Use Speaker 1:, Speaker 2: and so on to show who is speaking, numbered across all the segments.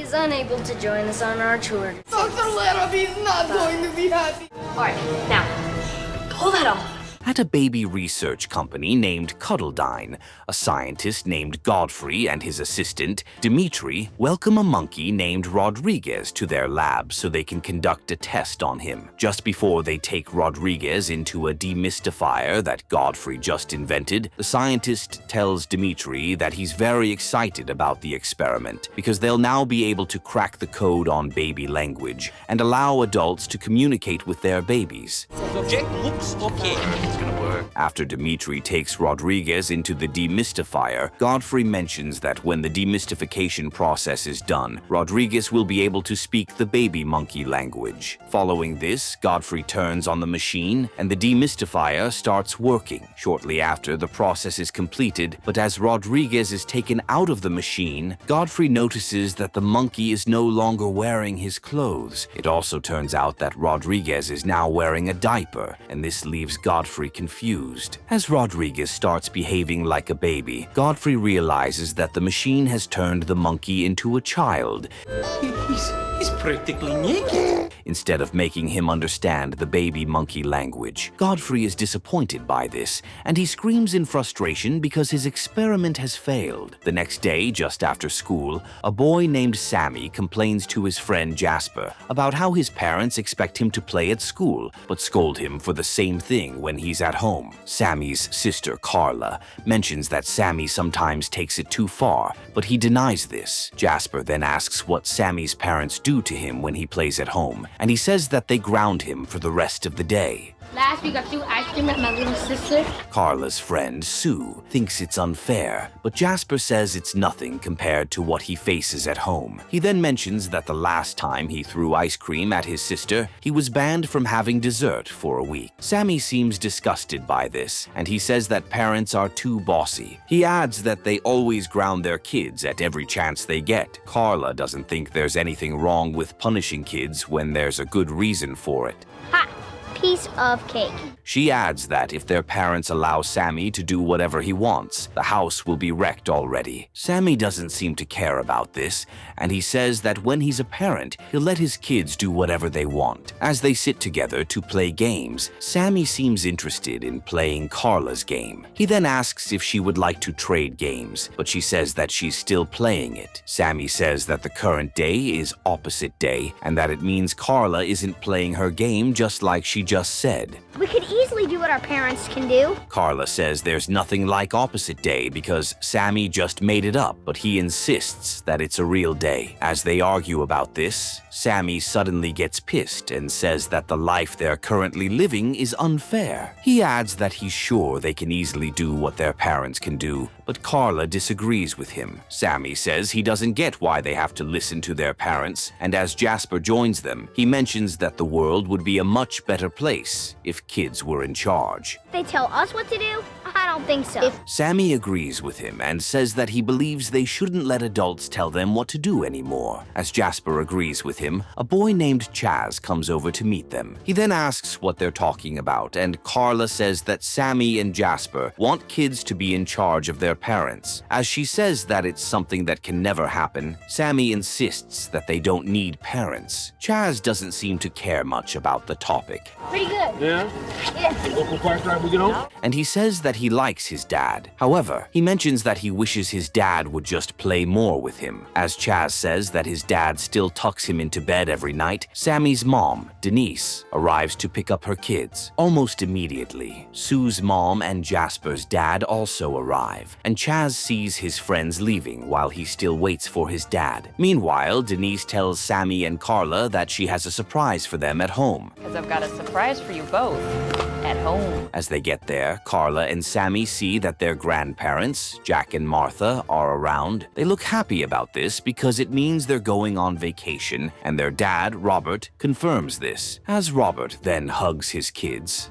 Speaker 1: He's unable to join us on our tour.
Speaker 2: Dr. Ladder, he's not going to be happy.
Speaker 3: Alright, now, pull that off.
Speaker 4: At a baby research company named Cuddledyne, a scientist named Godfrey and his assistant, Dimitri, welcome a monkey named Rodriguez to their lab so they can conduct a test on him. Just before they take Rodriguez into a demystifier that Godfrey just invented, the scientist tells Dimitri that he's very excited about the experiment because they'll now be able to crack the code on baby language and allow adults to communicate with their babies.
Speaker 5: Subject looks okay.
Speaker 4: After Dimitri takes Rodriguez into the demystifier, Godfrey mentions that when the demystification process is done, Rodriguez will be able to speak the baby monkey language. Following this, Godfrey turns on the machine and the demystifier starts working. Shortly after, the process is completed, but as Rodriguez is taken out of the machine, Godfrey notices that the monkey is no longer wearing his clothes. It also turns out that Rodriguez is now wearing a diaper, and this leaves Godfrey confused. As Rodriguez starts behaving like a baby, Godfrey realizes that the machine has turned the monkey into a child.
Speaker 5: He's practically naked.
Speaker 4: Instead of making him understand the baby monkey language, Godfrey is disappointed by this, and he screams in frustration because his experiment has failed. The next day, just after school, a boy named Sammy complains to his friend Jasper about how his parents expect him to play at school, but scold him for the same thing when he's at home. Sammy's sister, Carla, mentions that Sammy sometimes takes it too far, but he denies this. Jasper then asks what Sammy's parents do to him when he plays at home, and he says that they ground him for the rest of the day.
Speaker 3: Last week I threw ice cream at my little sister.
Speaker 4: Carla's friend, Sue, thinks it's unfair, but Jasper says it's nothing compared to what he faces at home. He then mentions that the last time he threw ice cream at his sister, he was banned from having dessert for a week. Sammy seems disgusted by this, and he says that parents are too bossy. He adds that they always ground their kids at every chance they get. Carla doesn't think there's anything wrong with punishing kids when there's a good reason for it.
Speaker 1: Ha! Piece of cake.
Speaker 4: She adds that if their parents allow Sammy to do whatever he wants, the house will be wrecked already. Sammy doesn't seem to care about this, and he says that when he's a parent, he'll let his kids do whatever they want. As they sit together to play games, Sammy seems interested in playing Carla's game. He then asks if she would like to trade games, but she says that she's still playing it. Sammy says that the current day is opposite day, and that it means Carla isn't playing her game just like she just said.
Speaker 1: We could easily do what our parents can do.
Speaker 4: Carla says there's nothing like opposite day because Sammy just made it up, but he insists that it's a real day. As they argue about this, Sammy suddenly gets pissed and says that the life they're currently living is unfair. He adds that he's sure they can easily do what their parents can do, but Carla disagrees with him. Sammy says he doesn't get why they have to listen to their parents, and as Jasper joins them, he mentions that the world would be a much better place if kids were in charge.
Speaker 1: They tell us what to do? I don't think so.
Speaker 4: Sammy agrees with him and says that he believes they shouldn't let adults tell them what to do anymore. As Jasper agrees with him, a boy named Chaz comes over to meet them. He then asks what they're talking about, and Carla says that Sammy and Jasper want kids to be in charge of their parents. As she says that it's something that can never happen, Sammy insists that they don't need parents. Chaz doesn't seem to care much about the topic.
Speaker 3: Pretty good.
Speaker 5: Yeah?
Speaker 3: Yeah.
Speaker 5: Local price right we get on?
Speaker 4: And he says that he likes his dad. However, he mentions that he wishes his dad would just play more with him. As Chaz says that his dad still tucks him into bed every night, Sammy's mom, Denise, arrives to pick up her kids. Almost immediately, Sue's mom and Jasper's dad also arrive, and Chaz sees his friends leaving while he still waits for his dad. Meanwhile, Denise tells Sammy and Carla that she has a surprise for them at home.
Speaker 6: Because I've got a surprise for you both at home.
Speaker 4: As they get there, Carla and Sammy see that their grandparents, Jack and Martha, are around. They look happy about this because it means they're going on vacation, and their dad, Robert, confirms this. As Robert then hugs his kids,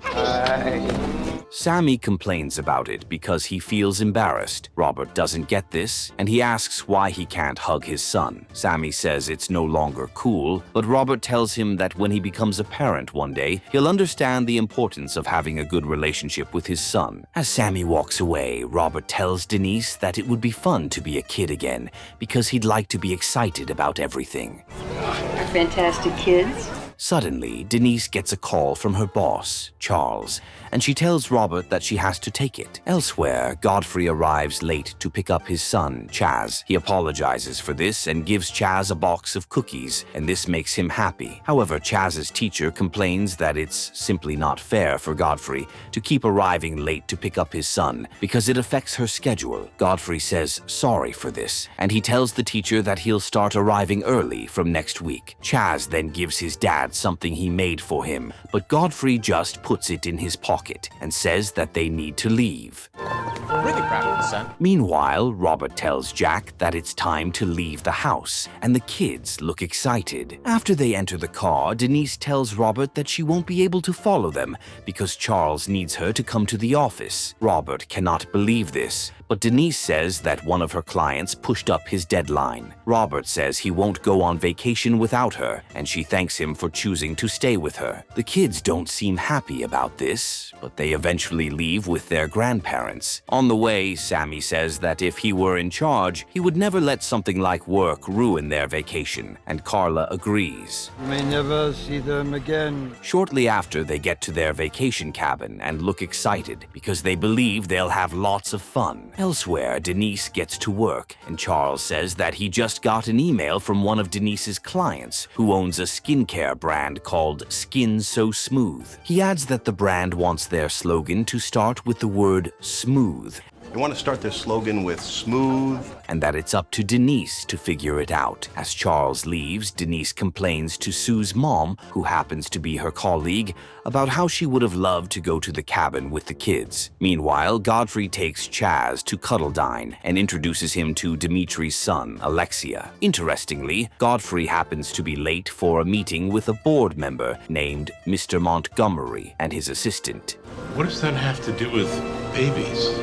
Speaker 4: Sammy complains about it because he feels embarrassed. Robert doesn't get this, and he asks why he can't hug his son. Sammy says it's no longer cool, but Robert tells him that when he becomes a parent one day, he'll understand the importance of having a good relationship with his son. As Sammy walks away, Robert tells Denise that it would be fun to be a kid again because he'd like to be excited about everything.
Speaker 7: They're fantastic kids.
Speaker 4: Suddenly, Denise gets a call from her boss, Charles, and she tells Robert that she has to take it. Elsewhere, Godfrey arrives late to pick up his son, Chaz. He apologizes for this and gives Chaz a box of cookies, and this makes him happy. However, Chaz's teacher complains that it's simply not fair for Godfrey to keep arriving late to pick up his son because it affects her schedule. Godfrey says sorry for this, and he tells the teacher that he'll start arriving early from next week. Chaz then gives his dad something he made for him, but Godfrey just puts it in his pocket and says that they need to leave.
Speaker 5: I'm really proud of you, son.
Speaker 4: Meanwhile, Robert tells Jack that it's time to leave the house, and the kids look excited. After they enter the car, Denise tells Robert that she won't be able to follow them because Charles needs her to come to the office. Robert cannot believe this, but Denise says that one of her clients pushed up his deadline. Robert says he won't go on vacation without her, and she thanks him for choosing to stay with her. The kids don't seem happy about this, but they eventually leave with their grandparents. On the way, Sammy says that if he were in charge, he would never let something like work ruin their vacation, and Carla agrees.
Speaker 8: You may never see them again.
Speaker 4: Shortly after, they get to their vacation cabin and look excited because they believe they'll have lots of fun. Elsewhere, Denise gets to work, and Charles says that he just got an email from one of Denise's clients who owns a skincare brand called Skin So Smooth. He adds that the brand wants their slogan to start with the word smooth.
Speaker 9: They want to start their slogan with smooth.
Speaker 4: And that it's up to Denise to figure it out. As Charles leaves, Denise complains to Sue's mom, who happens to be her colleague, about how she would have loved to go to the cabin with the kids. Meanwhile, Godfrey takes Chaz to Cuddle Dine and introduces him to Dimitri's son, Alexia. Interestingly, Godfrey happens to be late for a meeting with a board member named Mr. Montgomery and his assistant.
Speaker 10: What does that have to do with babies?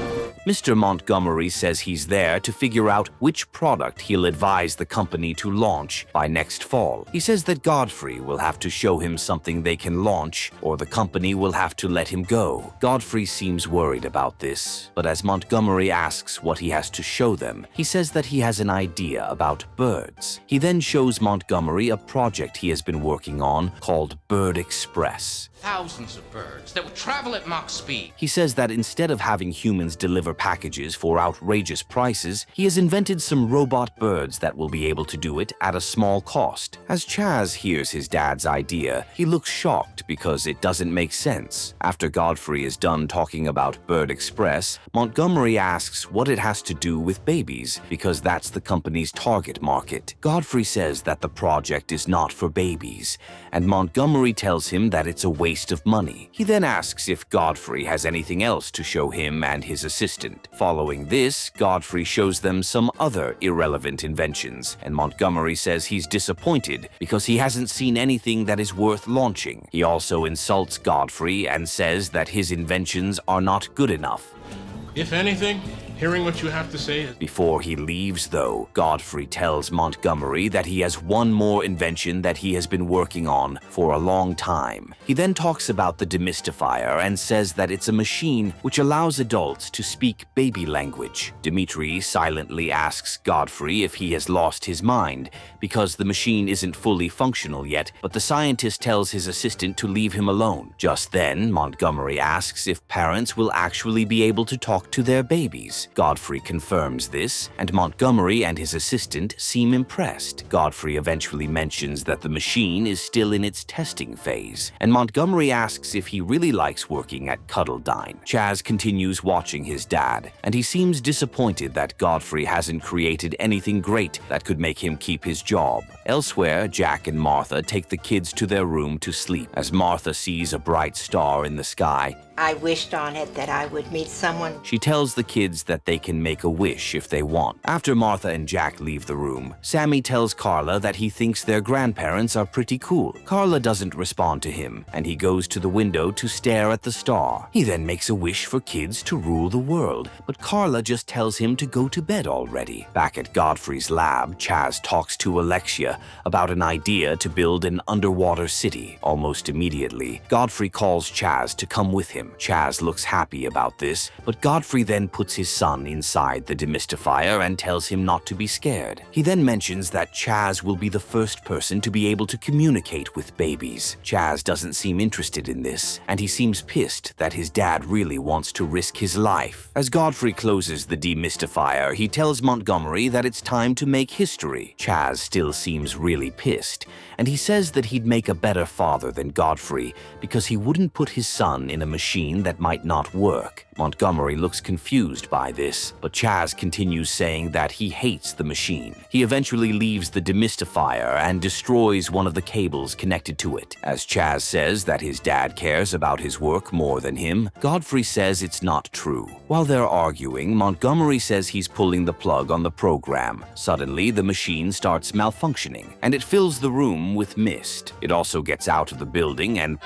Speaker 4: Mr. Montgomery says he's there to figure out which product he'll advise the company to launch by next fall. He says that Godfrey will have to show him something they can launch, or the company will have to let him go. Godfrey seems worried about this, but as Montgomery asks what he has to show them, he says that he has an idea about birds. He then shows Montgomery a project he has been working on called Bird Express.
Speaker 5: Thousands of birds that would travel at Mach speed.
Speaker 4: He says that instead of having humans deliver packages for outrageous prices, he has invented some robot birds that will be able to do it at a small cost. As Chaz hears his dad's idea, he looks shocked because it doesn't make sense. After Godfrey is done talking about Bird Express, Montgomery asks what it has to do with babies, because that's the company's target market. Godfrey says that the project is not for babies, and Montgomery tells him that it's a waste of money. He then asks if Godfrey has anything else to show him and his assistant. Following this, Godfrey shows them some other irrelevant inventions, and Montgomery says he's disappointed because he hasn't seen anything that is worth launching. He also insults Godfrey and says that his inventions are not good enough.
Speaker 10: If anything, hearing what you have to say is...
Speaker 4: Before he leaves, though, Godfrey tells Montgomery that he has one more invention that he has been working on for a long time. He then talks about the demystifier and says that it's a machine which allows adults to speak baby language. Dimitri silently asks Godfrey if he has lost his mind because the machine isn't fully functional yet, but the scientist tells his assistant to leave him alone. Just then, Montgomery asks if parents will actually be able to talk to their babies. Godfrey confirms this, and Montgomery and his assistant seem impressed. Godfrey eventually mentions that the machine is still in its testing phase, and Montgomery asks if he really likes working at Cuddle Dine. Chaz continues watching his dad, and he seems disappointed that Godfrey hasn't created anything great that could make him keep his job. Elsewhere, Jack and Martha take the kids to their room to sleep. As Martha sees a bright star in the sky,
Speaker 7: I wished on it that I would meet someone.
Speaker 4: she tells the kids that that they can make a wish if they want. After Martha and Jack leave the room, Sammy tells Carla that he thinks their grandparents are pretty cool. Carla doesn't respond to him, and he goes to the window to stare at the star. He then makes a wish for kids to rule the world, but Carla just tells him to go to bed already. Back at Godfrey's lab, Chaz talks to Alexia about an idea to build an underwater city. Almost immediately, Godfrey calls Chaz to come with him. Chaz looks happy about this, but Godfrey then puts his son inside the demystifier and tells him not to be scared. He then mentions that Chaz will be the first person to be able to communicate with babies. Chaz doesn't seem interested in this, and he seems pissed that his dad really wants to risk his life. As Godfrey closes the demystifier, he tells Montgomery that it's time to make history. Chaz still seems really pissed, and he says that he'd make a better father than Godfrey because he wouldn't put his son in a machine that might not work. Montgomery looks confused by this, but Chaz continues saying that he hates the machine. He eventually leaves the demystifier and destroys one of the cables connected to it. As Chaz says that his dad cares about his work more than him, Godfrey says it's not true. While they're arguing, Montgomery says he's pulling the plug on the program. Suddenly, the machine starts malfunctioning, and it fills the room with mist. It also gets out of the building and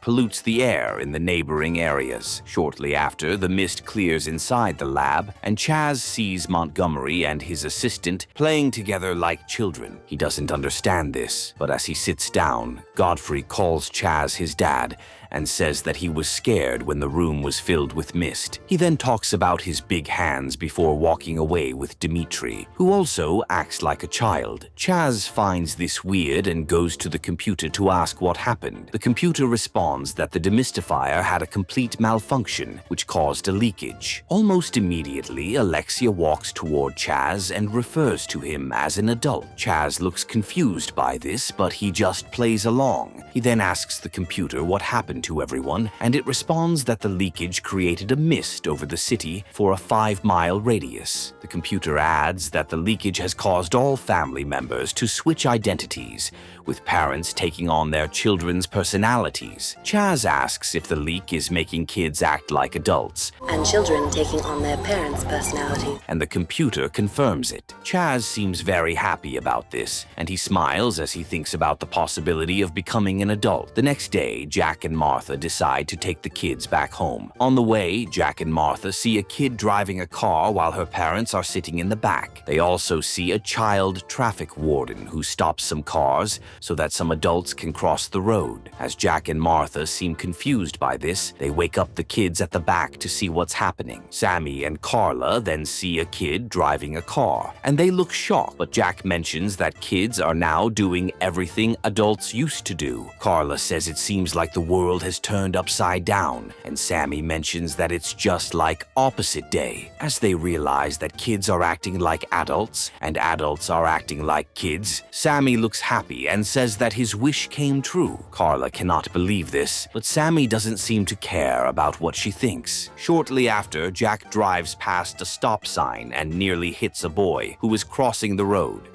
Speaker 4: pollutes the air in the neighboring areas. Shortly after, the mist clears inside the lab, and Chaz sees Montgomery and his assistant playing together like children. He doesn't understand this, but as he sits down, Godfrey calls Chaz his dad and says that he was scared when the room was filled with mist. He then talks about his big hands before walking away with Dimitri, who also acts like a child. Chaz finds this weird and goes to the computer to ask what happened. The computer responds that the demystifier had a complete malfunction, which caused a leakage. Almost immediately, Alexia walks toward Chaz and refers to him as an adult. Chaz looks confused by this, but he just plays along. He then asks the computer what happened to everyone, and it responds that the leakage created a mist over the city for a 5-mile radius. The computer adds that the leakage has caused all family members to switch identities, with parents taking on their children's personalities. Chaz asks if the leak is making kids act like adults,
Speaker 11: and children taking on their parents' personality.
Speaker 4: And the computer confirms it. Chaz seems very happy about this, and he smiles as he thinks about the possibility of becoming an adult. The next day, Jack and Martha decide to take the kids back home. On the way, Jack and Martha see a kid driving a car while her parents are sitting in the back. They also see a child traffic warden who stops some cars so that some adults can cross the road. As Jack and Martha seem confused by this, they wake up the kids at the back to see what's happening. Sammy and Carla then see a kid driving a car, and they look shocked, but Jack mentions that kids are now doing everything adults used to do. Carla says it seems like the world has turned upside down, and Sammy mentions that it's just like opposite day. As they realize that kids are acting like adults and adults are acting like kids, Sammy looks happy and says that his wish came true. Carla cannot believe this, but Sammy doesn't seem to care about what she thinks. Shortly after, Jack drives past a stop sign and nearly hits a boy who is crossing the road.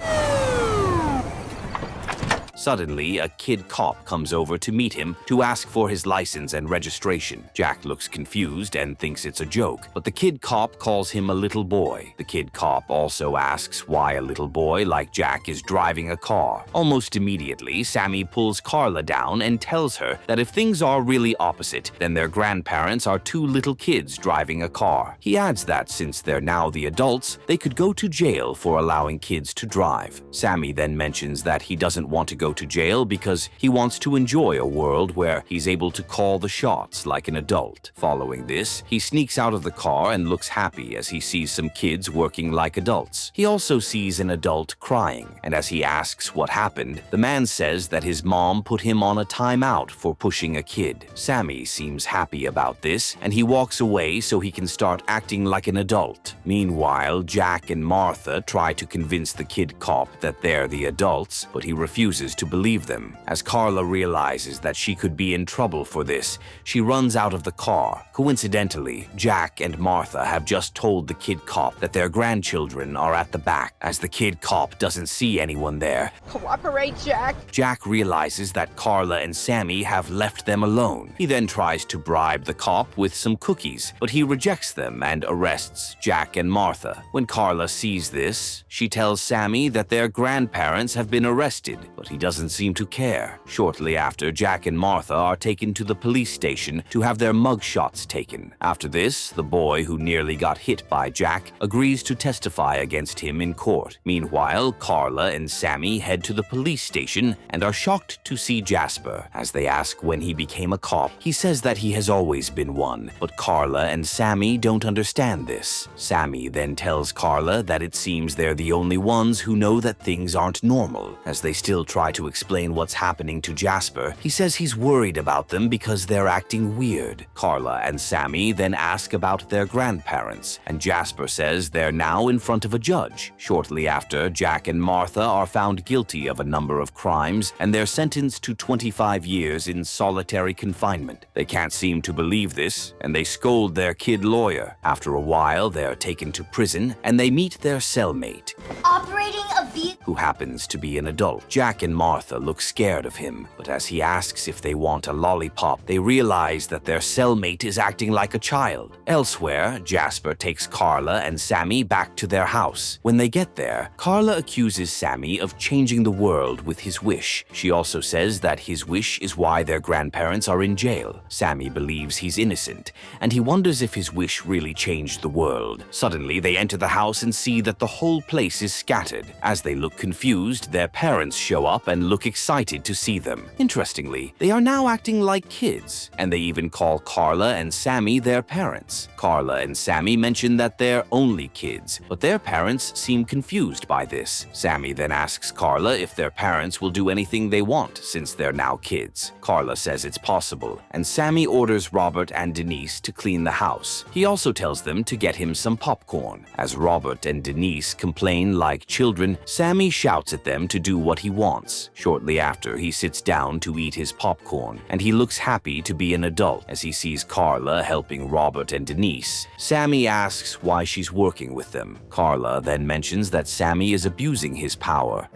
Speaker 4: Suddenly, a kid cop comes over to meet him to ask for his license and registration. Jack looks confused and thinks it's a joke, but the kid cop calls him a little boy. The kid cop also asks why a little boy like Jack is driving a car. Almost immediately, Sammy pulls Carla down and tells her that if things are really opposite, then their grandparents are two little kids driving a car. He adds that since they're now the adults, they could go to jail for allowing kids to drive. Sammy then mentions that he doesn't want to go to jail because he wants to enjoy a world where he's able to call the shots like an adult. Following this, he sneaks out of the car and looks happy as he sees some kids working like adults. He also sees an adult crying, and as he asks what happened, the man says that his mom put him on a timeout for pushing a kid. Sammy seems happy about this, and he walks away so he can start acting like an adult. Meanwhile, Jack and Martha try to convince the kid cop that they're the adults, but he refuses to to believe them. As Carla realizes that she could be in trouble for this, she runs out of the car. Coincidentally, Jack and Martha have just told the kid cop that their grandchildren are at the back. As the kid cop doesn't see anyone there,
Speaker 6: Cooperate, Jack.
Speaker 4: Jack realizes that Carla and Sammy have left them alone. He then tries to bribe the cop with some cookies, but he rejects them and arrests Jack and Martha. When Carla sees this, she tells Sammy that their grandparents have been arrested, but he doesn't seem to care. Shortly after, Jack and Martha are taken to the police station to have their mugshots taken. After this, the boy who nearly got hit by Jack agrees to testify against him in court. Meanwhile, Carla and Sammy head to the police station and are shocked to see Jasper. As they ask when he became a cop, he says that he has always been one, but Carla and Sammy don't understand this. Sammy then tells Carla that it seems they're the only ones who know that things aren't normal. As they still try to explain what's happening to Jasper, he says he's worried about them because they're acting weird. Carla and Sammy then ask about their grandparents, and Jasper says they're now in front of a judge. Shortly after, Jack and Martha are found guilty of a number of crimes, and they're sentenced to 25 years in solitary confinement. They can't seem to believe this, and they scold their kid lawyer. After a while, they're taken to prison, and they meet their cellmate,
Speaker 1: Operating a vehicle.
Speaker 4: who happens to be an adult. Jack and Martha look scared of him, but as he asks if they want a lollipop, they realize that their cellmate is acting like a child. Elsewhere, Jasper takes Carla and Sammy back to their house. When they get there, Carla accuses Sammy of changing the world with his wish. She also says that his wish is why their grandparents are in jail. Sammy believes he's innocent, and he wonders if his wish really changed the world. Suddenly, they enter the house and see that the whole place is scattered. As they look confused, their parents show up and look excited to see them. Interestingly, they are now acting like kids, and they even call Carla and Sammy their parents. Carla and Sammy mention that they're only kids, but their parents seem confused by this. Sammy then asks Carla if their parents will do anything they want since they're now kids. Carla says it's possible, and Sammy orders Robert and Denise to clean the house. He also tells them to get him some popcorn. As Robert and Denise complain like children, Sammy shouts at them to do what he wants. Shortly after, he sits down to eat his popcorn, and he looks happy to be an adult as he sees Carla helping Robert and Denise. Sammy asks why she's working with them. Carla then mentions that Sammy is abusing his power,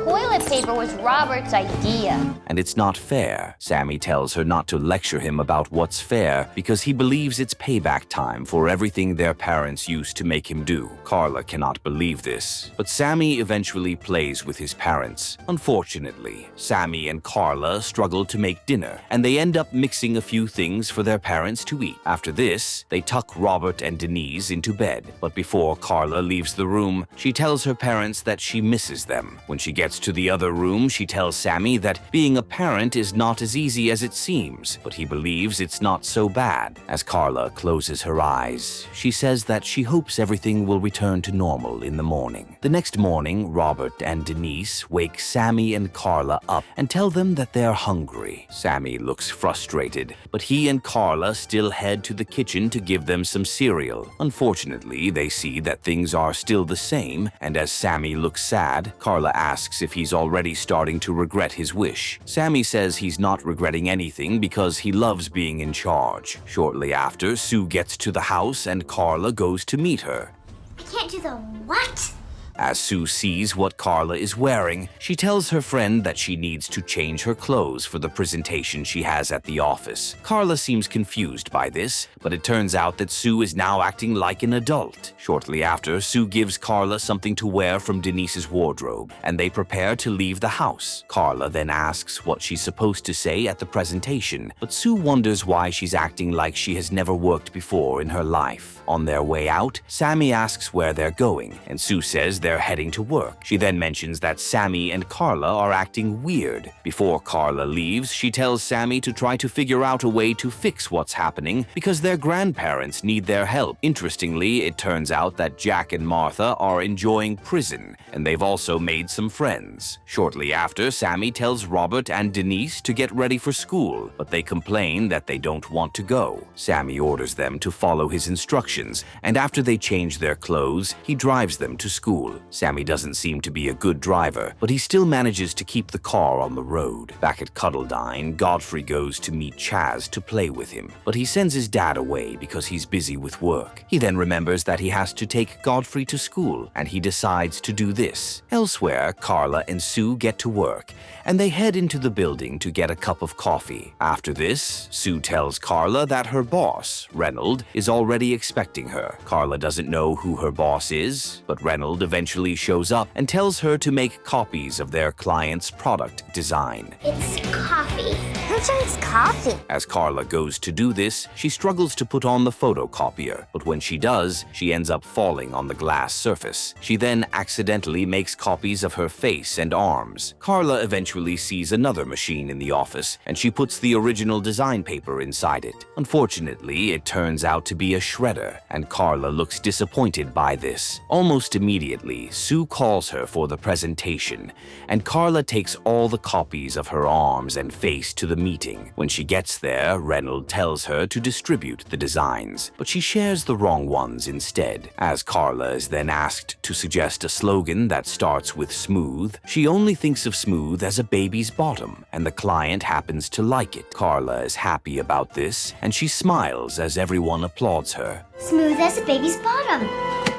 Speaker 1: Toilet paper was Robert's idea.
Speaker 4: and it's not fair. Sammy tells her not to lecture him about what's fair because he believes it's payback time for everything their parents used to make him do. Carla cannot believe this, but Sammy eventually plays with his parents. Unfortunately, Sammy and Carla struggle to make dinner, and they end up mixing a few things for their parents to eat. After this, they tuck Robert and Denise into bed, but before Carla leaves the room, she tells her parents that she misses them. When she gets to the other room, she tells Sammy that being a parent is not as easy as it seems, but he believes it's not so bad. As Carla closes her eyes, she says that she hopes everything will return to normal in the morning. The next morning, Robert and Denise wake Sammy and Carla up and tell them that they're hungry. Sammy looks frustrated, but he and Carla still head to the kitchen to give them some cereal. Unfortunately, they see that things are still the same, and as Sammy looks sad, Carla asks if he's already starting to regret his wish. Sammy says he's not regretting anything because he loves being in charge. Shortly after, Sue gets to the house and Carla goes to meet her.
Speaker 1: I can't do the what?
Speaker 4: As Sue sees what Carla is wearing, she tells her friend that she needs to change her clothes for the presentation she has at the office. Carla seems confused by this, but it turns out that Sue is now acting like an adult. Shortly after, Sue gives Carla something to wear from Denise's wardrobe, and they prepare to leave the house. Carla then asks what she's supposed to say at the presentation, but Sue wonders why she's acting like she has never worked before in her life. On their way out, Sammy asks where they're going, and Sue says they're heading to work. She then mentions that Sammy and Carla are acting weird. Before Carla leaves, she tells Sammy to try to figure out a way to fix what's happening because their grandparents need their help. Interestingly, it turns out that Jack and Martha are enjoying prison, and they've also made some friends. Shortly after, Sammy tells Robert and Denise to get ready for school, but they complain that they don't want to go. Sammy orders them to follow his instructions, and after they change their clothes, he drives them to school. school. Sammy doesn't seem to be a good driver, but he still manages to keep the car on the road. Back at Cuddledine, Godfrey goes to meet Chaz to play with him, but he sends his dad away because he's busy with work. He then remembers that he has to take Godfrey to school, and he decides to do this. Elsewhere, Carla and Sue get to work, and they head into the building to get a cup of coffee. After this, Sue tells Carla that her boss, Reynold, is already expecting her. Carla doesn't know who her boss is, but Reynold eventually shows up and tells her to make copies of their client's product design.
Speaker 1: It's coffee. Who drinks coffee?
Speaker 4: As Carla goes to do this, she struggles to put on the photocopier, but when she does, she ends up falling on the glass surface. She then accidentally makes copies of her face and arms. Carla eventually sees another machine in the office, and she puts the original design paper inside it. Unfortunately, it turns out to be a shredder, and Carla looks disappointed by this. Almost immediately, Sue calls her for the presentation, and Carla takes all the copies of her arms and face to the meeting. When she gets there, Reynold tells her to distribute the designs, but she shares the wrong ones instead. As Carla is then asked to suggest a slogan that starts with smooth, she only thinks of smooth as a baby's bottom, and the client happens to like it. Carla is happy about this, and she smiles as everyone applauds her.
Speaker 1: Smooth as a baby's bottom.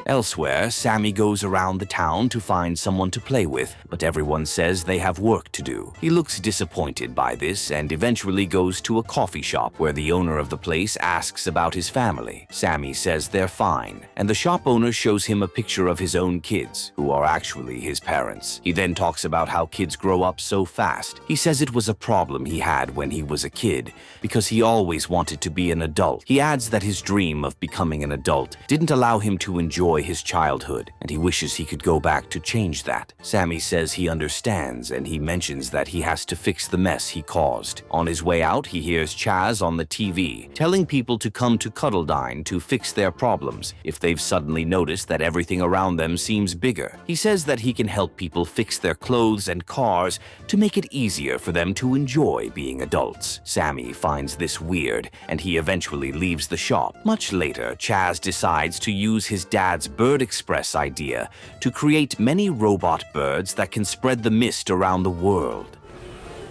Speaker 4: Elsewhere, Sammy goes around the town to find someone to play with, but everyone says they have work to do. He looks disappointed by this and eventually goes to a coffee shop where the owner of the place asks about his family. Sammy says they're fine, and the shop owner shows him a picture of his own kids, who are actually his parents. He then talks about how kids grow up so fast. He says it was a problem he had when he was a kid, because he always wanted to be an adult. He adds that his dream of becoming an adult didn't allow him to enjoy his childhood, and he wishes he could go back to change that. Sammy says he understands, and he mentions that he has to fix the mess he caused. On his way out, he hears Chaz on the TV, telling people to come to Cuddledine to fix their problems if they've suddenly noticed that everything around them seems bigger. He says that he can help people fix their clothes and cars to make it easier for them to enjoy being adults. Sammy finds this weird, and he eventually leaves the shop. Much later, Chaz decides to use his dad's Bird Express idea to create many robot birds that can spread the mist around the world.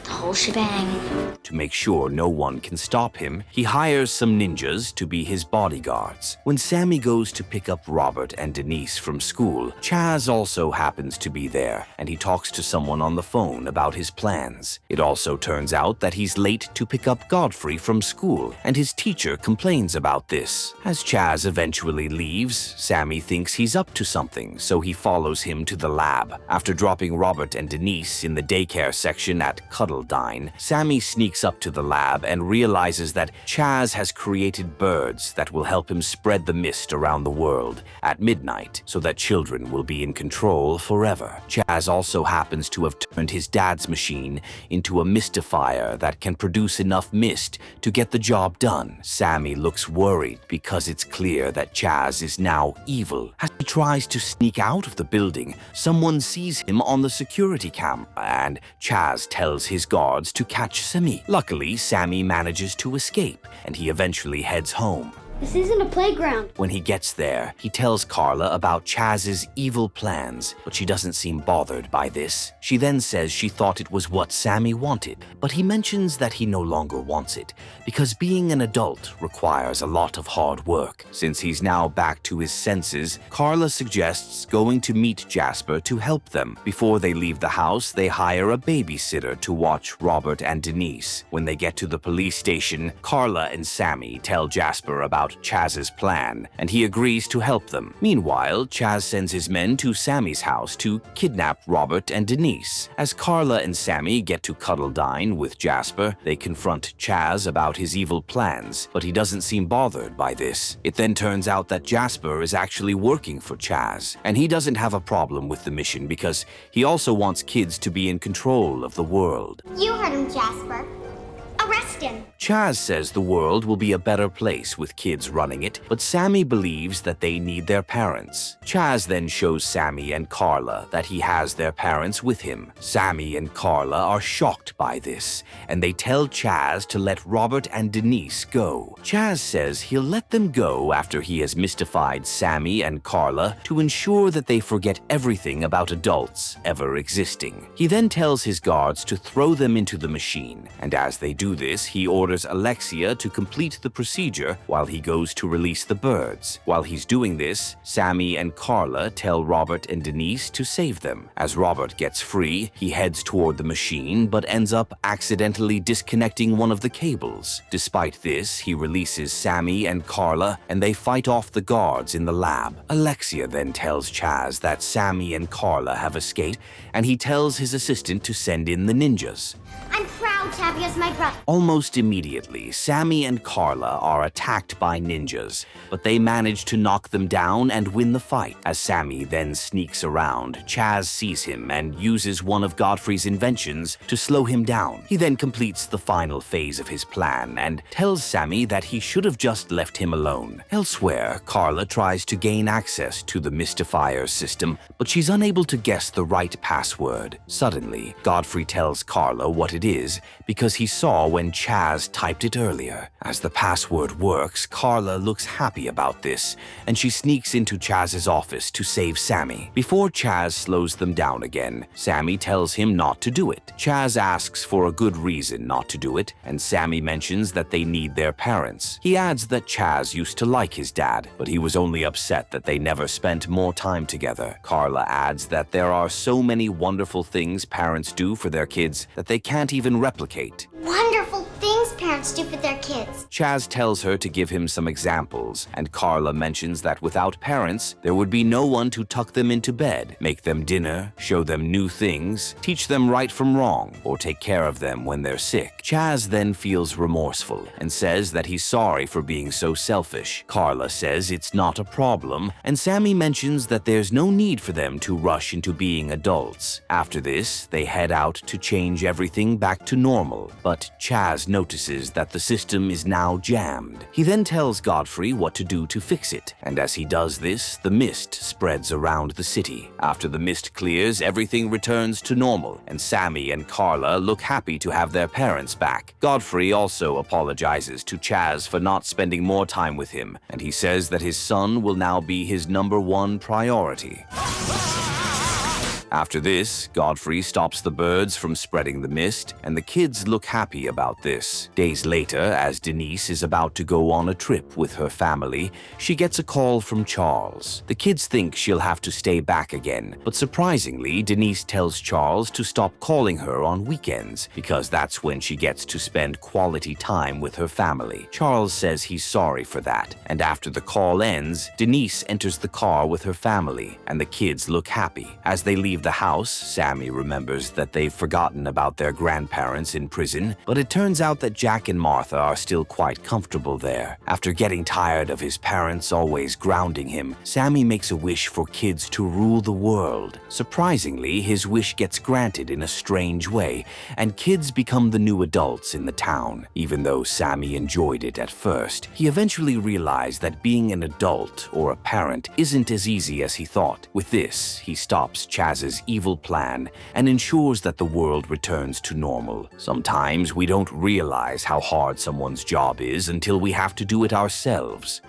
Speaker 1: The whole shebang.
Speaker 4: To make sure no one can stop him, he hires some ninjas to be his bodyguards. When Sammy goes to pick up Robert and Denise from school, Chaz also happens to be there, and he talks to someone on the phone about his plans. It also turns out that he's late to pick up Godfrey from school, and his teacher complains about this. As Chaz eventually leaves, Sammy thinks he's up to something, so he follows him to the lab. After dropping Robert and Denise in the daycare section at Cuddledine, Sammy sneaks up to the lab and realizes that Chaz has created birds that will help him spread the mist around the world at midnight so that children will be in control forever. Chaz also happens to have turned his dad's machine into a mystifier that can produce enough mist to get the job done. Sammy looks worried because it's clear that Chaz is now evil. As he tries to sneak out of the building, someone sees him on the security camera, and Chaz tells his guards to catch Sammy. Luckily, Sammy manages to escape, and he eventually heads home.
Speaker 3: This isn't a playground.
Speaker 4: When he gets there, he tells Carla about Chaz's evil plans, but she doesn't seem bothered by this. She then says she thought it was what Sammy wanted, but he mentions that he no longer wants it, because being an adult requires a lot of hard work. Since he's now back to his senses, Carla suggests going to meet Jasper to help them. Before they leave the house, they hire a babysitter to watch Robert and Denise. When they get to the police station, Carla and Sammy tell Jasper about Chaz's plan, and he agrees to help them. Meanwhile, Chaz sends his men to Sammy's house to kidnap Robert and Denise. As Carla and Sammy get to Cuddledine with Jasper, they confront Chaz about his evil plans, but he doesn't seem bothered by this. It then turns out that Jasper is actually working for Chaz, and he doesn't have a problem with the mission because he also wants kids to be in control of the world.
Speaker 1: You heard him, Jasper. Arrest system.
Speaker 4: Chaz says the world will be a better place with kids running it, but Sammy believes that they need their parents. Chaz then shows Sammy and Carla that he has their parents with him. Sammy and Carla are shocked by this, and they tell Chaz to let Robert and Denise go. Chaz says he'll let them go after he has mystified Sammy and Carla to ensure that they forget everything about adults ever existing. He then tells his guards to throw them into the machine, and as they do this, he orders Alexia to complete the procedure while he goes to release the birds. While he's doing this, Sammy and Carla tell Robert and Denise to save them. As Robert gets free, he heads toward the machine but ends up accidentally disconnecting one of the cables. Despite this, he releases Sammy and Carla and they fight off the guards in the lab. Alexia then tells Chaz that Sammy and Carla have escaped, and he tells his assistant to send in the ninjas.
Speaker 1: I'm proud to have you as my brother.
Speaker 4: Almost immediately, Sammy and Carla are attacked by ninjas, but they manage to knock them down and win the fight. As Sammy then sneaks around, Chaz sees him and uses one of Godfrey's inventions to slow him down. He then completes the final phase of his plan and tells Sammy that he should have just left him alone. Elsewhere, Carla tries to gain access to the Mystifier system, but she's unable to guess the right password. Suddenly, Godfrey tells Carla what it is because he saw when Chaz typed it earlier. As the password works, Carla looks happy about this, and she sneaks into Chaz's office to save Sammy. Before Chaz slows them down again, Sammy tells him not to do it. Chaz asks for a good reason not to do it, and Sammy mentions that they need their parents. He adds that Chaz used to like his dad, but he was only upset that they never spent more time together. Carla adds that there are so many wonderful things parents do for their kids that they can't even replicate.
Speaker 1: Wonderful things parents do for their kids.
Speaker 4: Chaz tells her to give him some examples, and Carla mentions that without parents, there would be no one to tuck them into bed, make them dinner, show them new things, teach them right from wrong, or take care of them when they're sick. Chaz then feels remorseful and says that he's sorry for being so selfish. Carla says it's not a problem, and Sammy mentions that there's no need for them to rush into being adults. After this, they head out to change everything back to normal, but Chaz notices that the system is now jammed. He then tells Godfrey what to do to fix it, and as he does this, the mist spreads around the city. After the mist clears, everything returns to normal, and Sammy and Carla look happy to have their parents back. Godfrey also apologizes to Chaz for not spending more time with him, and he says that his son will now be his #1 priority. After this, Godfrey stops the birds from spreading the mist, and the kids look happy about this. Days later, as Denise is about to go on a trip with her family, she gets a call from Charles. The kids think she'll have to stay back again, but surprisingly, Denise tells Charles to stop calling her on weekends, because that's when she gets to spend quality time with her family. Charles says he's sorry for that, and after the call ends, Denise enters the car with her family, and the kids look happy. As they leave the house, Sammy remembers that they've forgotten about their grandparents in prison, but it turns out that Jack and Martha are still quite comfortable there. After getting tired of his parents always grounding him, Sammy makes a wish for kids to rule the world. Surprisingly, his wish gets granted in a strange way, and kids become the new adults in the town. Even though Sammy enjoyed it at first, he eventually realized that being an adult or a parent isn't as easy as he thought. With this, he stops Chaz's evil plan and ensures that the world returns to normal. Sometimes we don't realize how hard someone's job is until we have to do it ourselves.